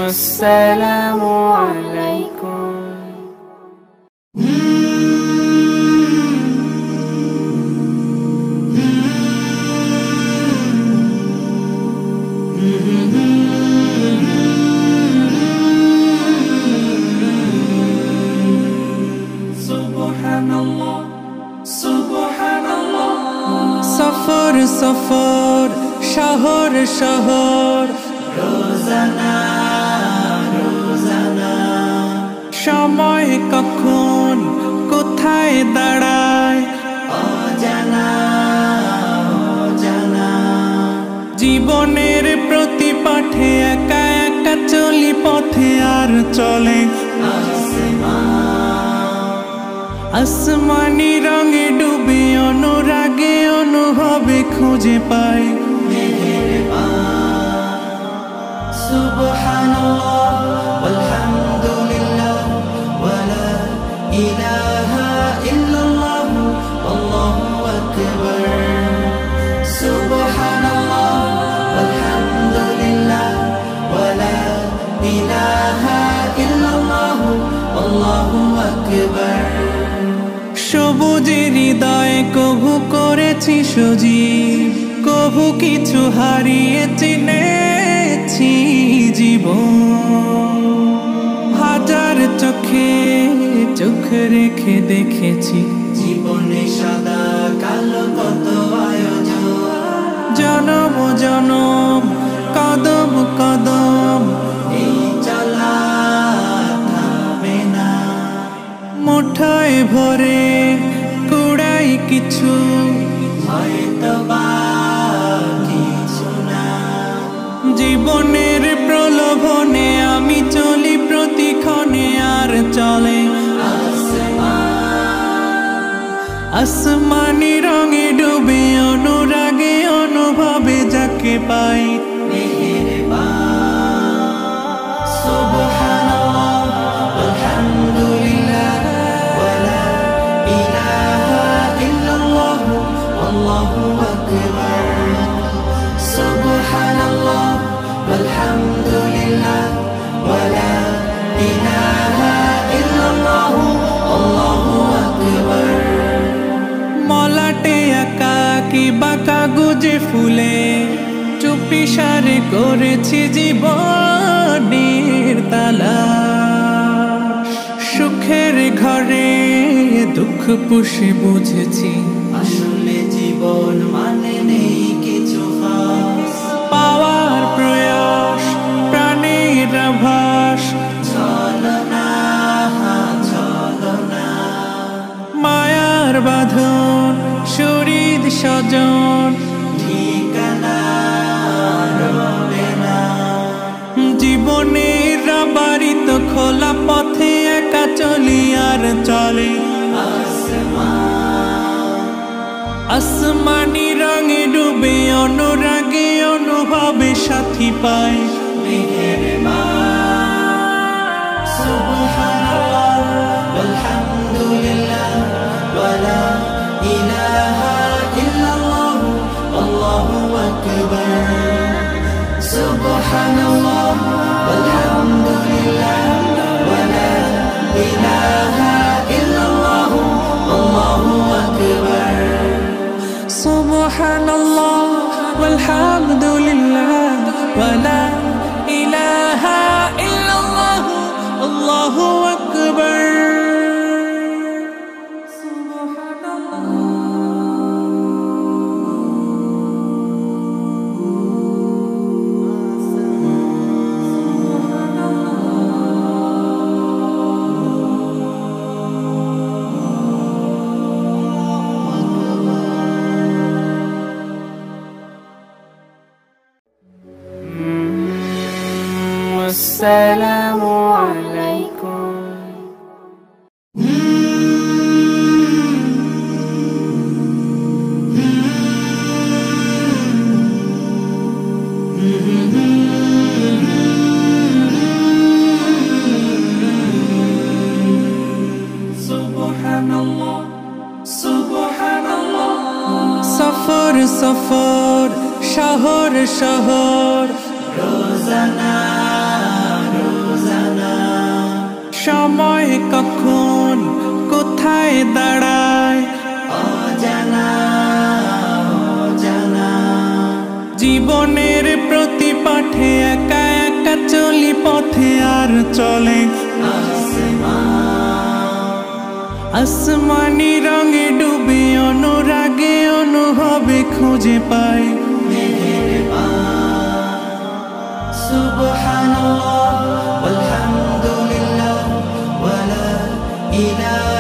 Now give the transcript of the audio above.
আসসালামু আলাইকুম। সফর সফর শহর শহর রোজানা রোজানা সময় কখন কোথায় দাঁড়ায় অজানা অজানা জীবনের প্রতি পাঠে একা একা চলি পথে আর চলে আসমানি রঙে ডুবে অনুরাগে অনুভবে খুঁজে পাই সুবহানাল্লাহ ওয়ালহামদুলিল্লাহ ওয়ালা ইলাহা ইল্লাল্লাহ আল্লাহু আকবার সুবহানাল্লাহ ওয়ালহামদুলিল্লাহ ওয়ালা ইলাহা ইল্লাল্লাহ আল্লাহু আকবার সবুজের হৃদয়ে কভু করেছি সজীব কভু কিছু হারিয়ে চিনেছি জীবন হাজার চোখে চোখ রেখে দেখেছি জীবনে সাদা কালো কত আয়োজন জনম জনম কদম কদম এই চলা থামে না মুঠোয় ভরে কুড়াই কিছু হয়তো বা কিছু না জীবনের প্রলোভনে আমি চলি প্রতিক্ষণে আর চলে আসমানি রঙে ডুবে অনুরাগে অনুভবে যাকে পাই সুবহানাল্লাহ আলহামদুলিল্লাহ ওয়ালা ইলাহা ইল্লাল্লাহ আল্লাহু আকবার সুবহানাল্লাহ আলহামদুলিল্লাহ ওয়ালা ইলাহা ইল্লাল্লাহ আল্লাহু আকবার মলাটে আঁকা কি বাঁকা গুজে ফুলে চুপি সারে করেছি জীবনের তালা সুখের ঘরে দুঃখ পুষে বুঝেছি আসলে জীবন মানে নেই কিছু খাস পাওয়ার প্রয়াস প্রাণের আভাস চলো না মায়ার বাঁধন শরীর স্বজন ঠিকানা রবে না জীবনের বাড়িতে খোলা পথে একা চলি আর চলে আসমানি রঙে ডুবে অনুরাগে অনুভবে সাথী পাই সুবহানাল্লাহ ওয়ালহামদুলিল্লাহ ওয়ালা ইলাহা ইল্লাল্লাহ আল্লাহু আকবার সুবহানাল্লাহ ওয়ালহামদুলিল্লাহ ওয়ালা ইলাহা ইল্লাল্লাহ আল্লাহু আকবার সুবহানাল্লাহ ওয়ালহামদুলিল্লাহ ওয়ালা ইলাহা ইল্লাল্লাহ আল্লাহু আকবার আসসালামু আলাইকুম। সুবহানাল্লাহ সুবহানাল্লাহ সফর সফর শহর শহর রোজানা সময় কখন কোথায় দাঁড়ায় অজানা অজানা জীবনের প্রতি পাঠে একা একা চলি পথে আর চলে আসমানি রঙে ডুবে অনুরাগে অনুভবে খুঁজে পাই সুবহানাল্লাহ ওয়ালহামদুলিল্লাহ ওয়ালা ইলাহা